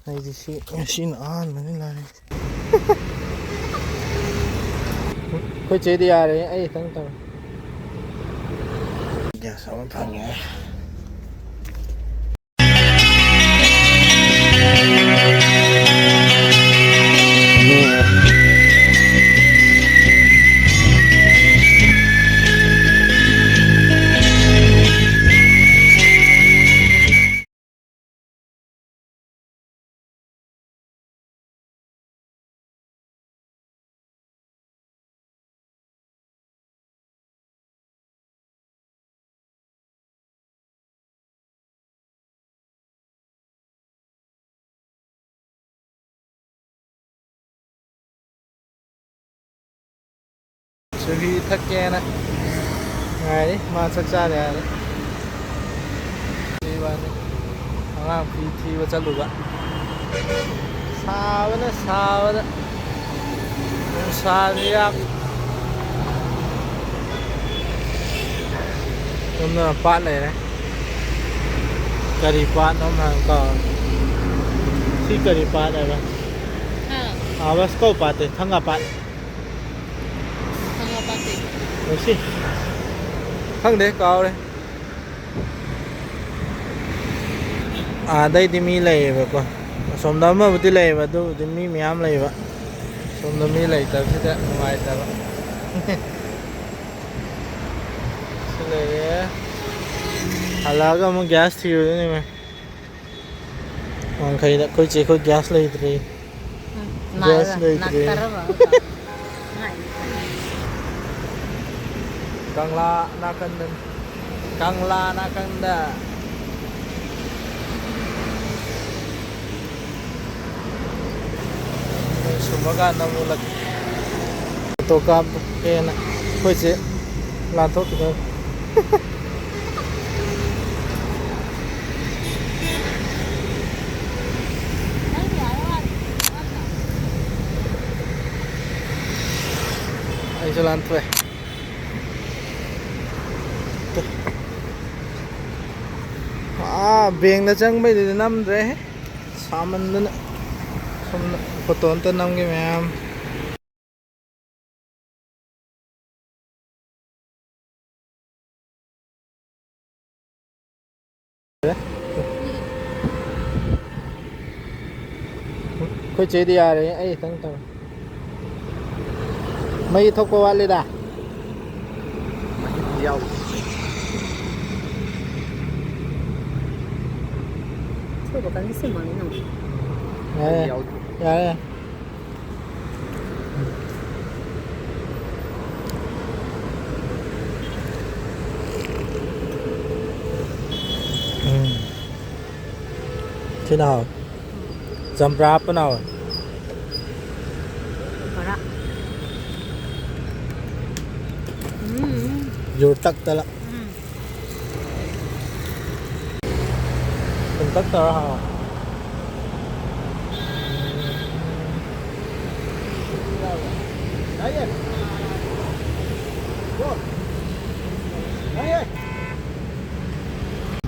ꯑꯩꯗꯤ ꯁꯤꯅ ꯑꯍꯥꯟꯕꯅꯤ ꯂꯥꯛꯏ ꯑꯩꯈꯣꯏ ꯆꯦꯗꯤ ꯌꯥꯔꯦ ꯑꯩ ꯈꯤꯇꯪ ꯇꯧꯔꯦ ꯒ꯭ꯌꯥꯁ ꯑꯃ ꯐꯪꯉꯦ ꯆꯨꯍꯤ ꯊꯛꯀꯦꯅ ꯉꯥꯏꯔꯤ ꯃꯥ ꯆꯥꯛ ꯆꯥꯔꯦ ꯍꯥꯏꯔꯦ ꯑꯉꯥꯡ ꯐꯤ ꯊꯤꯕ ꯆꯠꯂꯨꯕ ꯁꯥꯕꯅ ꯁꯥꯕꯗ ꯅꯨꯡꯁꯥꯁꯤ ꯌꯥꯝ ꯆꯨꯝꯅ ꯄꯥꯠ ꯂꯩꯔꯦ ꯀꯔꯤ ꯄꯥꯠꯅꯣ ꯀꯥꯎ ꯁꯤ ꯀꯔꯤ ꯄꯥꯠ ꯍꯥꯏꯕ बस कौ पाते थंगा पात ꯁꯤ ꯈꯪꯗꯦ ꯀꯥꯎꯔꯦ ꯑꯥꯗꯩꯗꯤ ꯃꯤ ꯂꯩꯌꯦꯕꯀꯣ ꯑꯁꯣꯝꯗ ꯑꯃꯕꯨꯗꯤ ꯂꯩꯌꯦꯕ ꯑꯗꯨꯕꯨꯗꯤ ꯃꯤ ꯃꯌꯥꯝ ꯂꯩꯕ ꯁꯣꯝꯗ ꯃꯤ ꯂꯩꯇꯕꯁꯤꯗ ꯅꯨꯡꯉꯥꯏꯇꯕ ꯁꯤ ꯂꯩꯔꯦ ꯍꯜꯂꯛꯑꯒ ꯑꯃꯨꯛ ꯒ꯭ꯌꯥꯁ ꯊꯤꯔꯨꯗꯣꯏꯅꯦ ꯋꯥꯡꯈꯩꯗ ꯑꯩꯈꯣꯏ ꯆꯦ ꯈꯣꯏ ꯒ꯭ꯌꯥꯁ ꯂꯩꯇ꯭ꯔꯤ ꯒ꯭ꯌꯥꯁ ꯂꯩꯇ꯭ꯔꯤ Kangla nakanda Kangla nakanda Sumaga namulat to kap kena khoi che la thok to ai jalan thoi bengna changbai de namdre samandana somna photo anta namge mayam khoi che di yare ai tang tang mai thok ko wale da mai yaw Tôi có cái xinh mà nó dạ thế nào jump rap nào vô tắc ta lắm tắc ta hả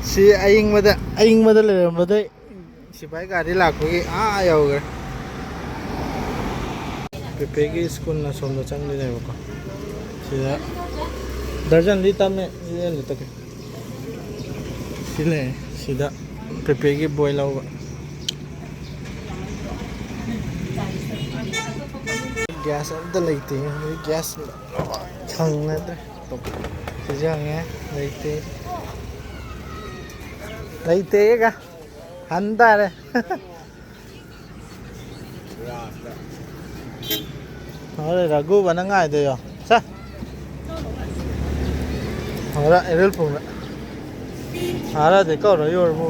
si aying mada leramada sipai gari lakpagi yawgre pepegi school na somda changli naibako sida darjan li tame li take sile sida pepegi boy lawba gas amta leite gas khangna sijang leite leite ga handare ore ragu banangai de yo sa ora erel pung ara de ko ro yor mu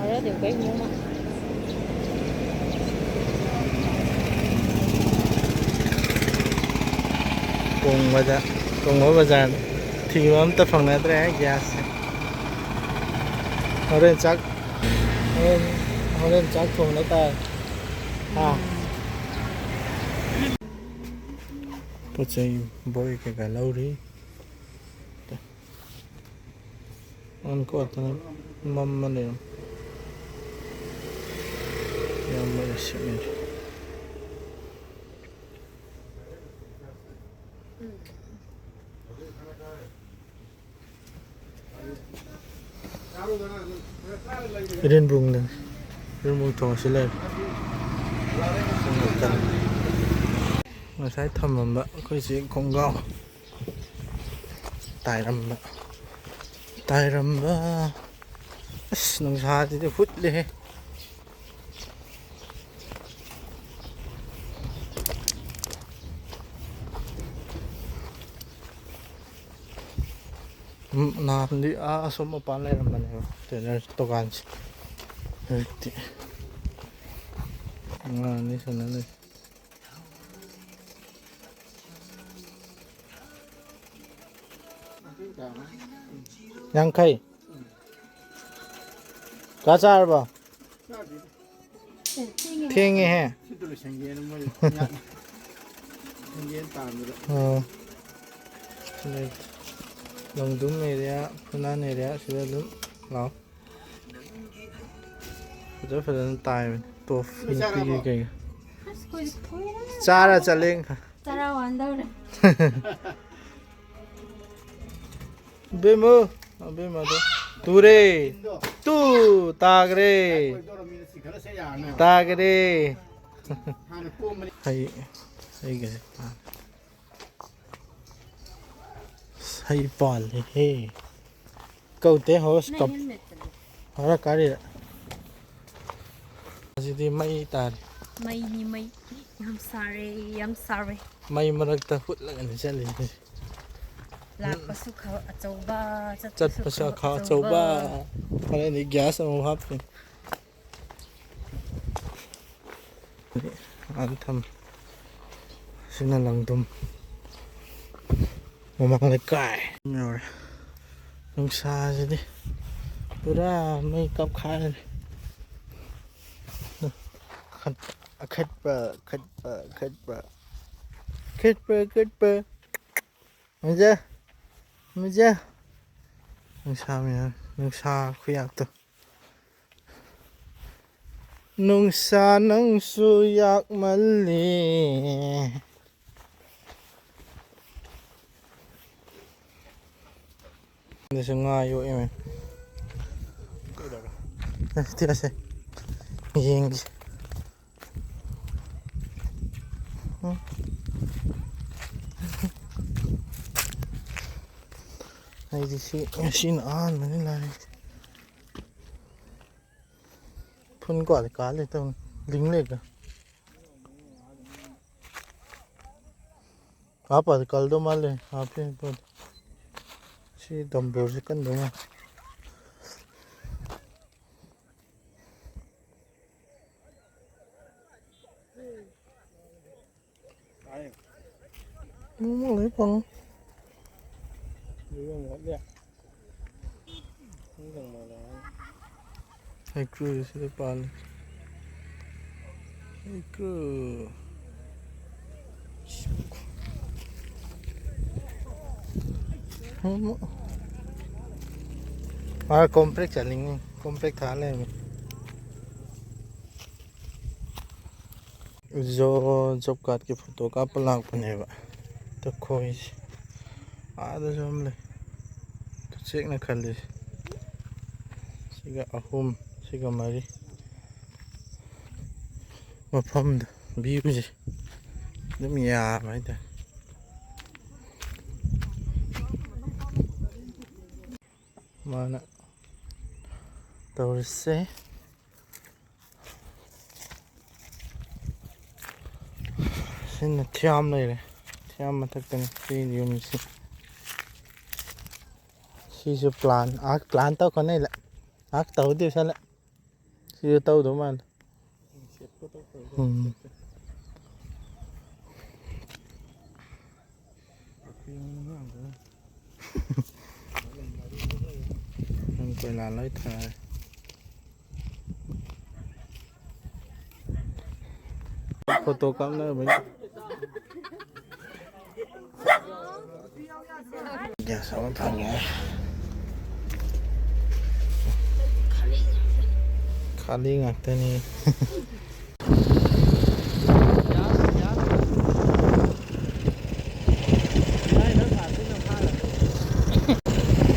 Ara de cái mu ma cùng ở bazaar thì mà ta phòng này tới gas Oren Chak Oren Chak phòng này ta Put say boy cái lâu đi มันกดนะมันมันเลยยังไม่ได้สิเนี่ยเรียนบุ้งเลยเรียนบุ้งทองสิเลยสนุกกันมาใช้ทำมันบะค่อยสิคงเกาตายรำบะตายรำบะน้องชาที่จะพุดเลยน้ำดิสมปานเลยรำมันเหรอแต่เนี่ยตกกันสิเฮ้ยนี่สนั่นเลยยังใครกาซาร์บ่เพียงไงฮะลงดุมเรียพนันเรียสิเดลุมเราจะพนันตายตัวฟินปีกเก่งซาร่าจะเล่งค่ะ Cara wanda udah. Bemo, bemo tu. Ture, tu, tagre, tagre. Hai, hai guys. Hai Paul, hey. Kau teh host kap. Hara kari. Jadi mai tar. Mai ni mai. I'm sorry. Mai marakta hut lagan chali. Lakpasu kau coba. Chat pasal kau coba. Kalau ni gas mau hapin. Antam. Sina langdum. Memang lekai. Mur. Nungsa jadi. Pura mai kap khai. Khét bờ nghe chưa nung sa mày nung sa khuya tu nung sa nung su yak mali đây là ngay vô em tiếp theo nhìn này thì xin ăn mà nên là phun quả thì cá lên tông lính lên cả cá bả thì câu đâu mà lên à phía bên chỉ đầm bầu chỉ cân đúng không lấy con hay cứ sẽ bàn hay cứ complex chả linh complex thả lên जो जब काट के photo का पलांग बनेगा तो कोई आधा जो हम ले तो चेक ना कर ले सिगा अहुम सिगा मारी मफम व्यू जी दम या भाई ता mana torse xin thiam này này thiam mà thật tình khi dùng si si plan tao con này là tao tiêu sao lại si tao đúng mà quay là lấy thời photo cắm nữa mình giờ sao thằng nhỉ खाली ngakhtani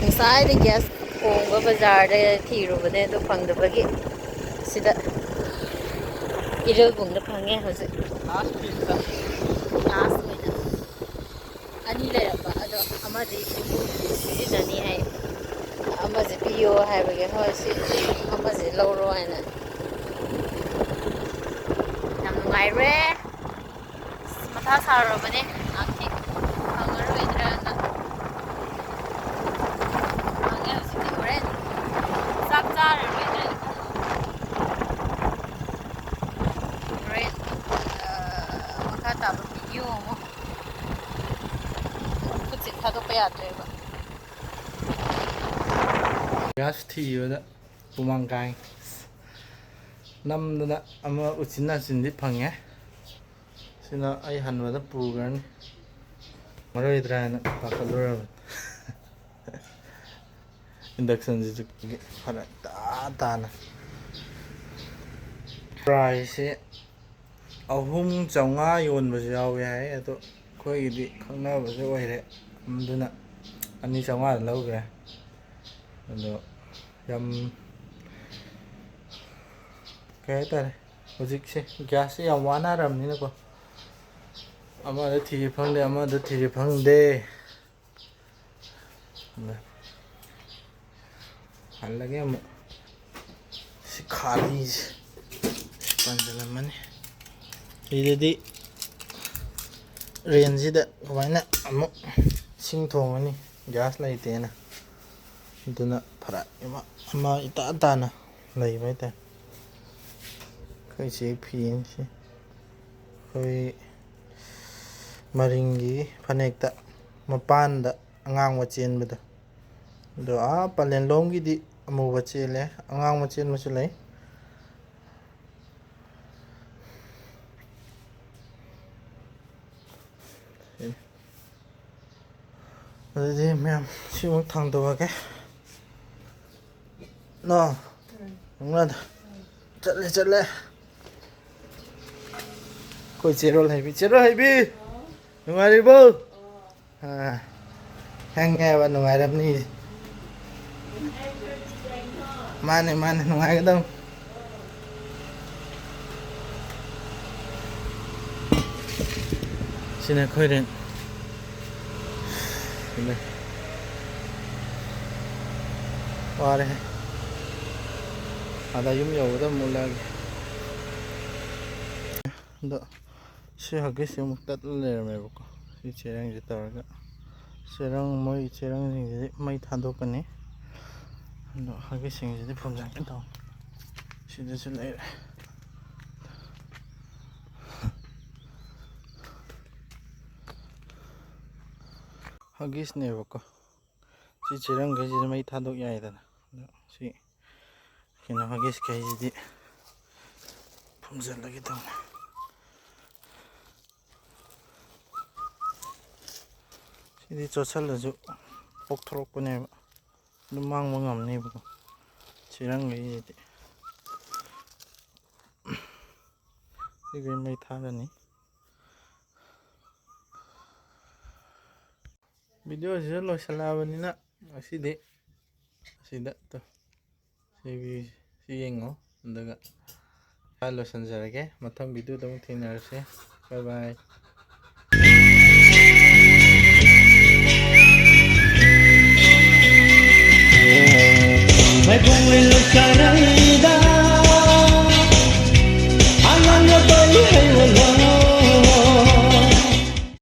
Inside the gas konba bazaar de thirubane to fangdabagi sida iragumda phange hoje last ani Lairaba ado amadi sijani hai amaje piyo haibage hoi si amaje lawro haina yam nungaire matha sarobane akhi fanglaroi na fange hoje horen chak chararoi horen makha taba piyo mo kutsi thadokpa yadreba gas thiyada pumangkai namdana ama uchina chindi phange sina ai hanwada pugan maroi drana pakalura induction ji phara ta na price ahum chaunga yonbasu yawe hai ado khoigidi khangnabasu oire amduna ani chaunga lawgre ado yam kaya tare hojikse gas se yam wana ramni ko amada thiri phangde amada thiri phangde halage am si khali panjalamani idedi range da kamaina amuk sing thongani gas laitena duna phara ama ita tana lei mai ta khoi che phin si khoi maringi phanekta mapanda angang wachen bada do a palen lomgi di amu wachele angang wachen masu lei adhi ma'am simuk thang do ke no ngad chatle koi cherol haibi nungaribo hang ba nungairabni mane nungaigadam sina khoiren ware ada yum yawda mulagi da si hage si muktat lerme bako si cherang ji taraga cherang moi cherang ji mai thadokani do hage sing ji phumjang ke taw sida se leire hagis ne bako si cherang ge ji mai thadok yai da si kina hagis ke ji phumjang lagi taw sidi chochalasu pokthorokpane numang ngamne bako cherang ge ji mai thadani video je loisalabani asidi sida to si yengo ndaga loisanjarage mathang video da thengnarase bye bye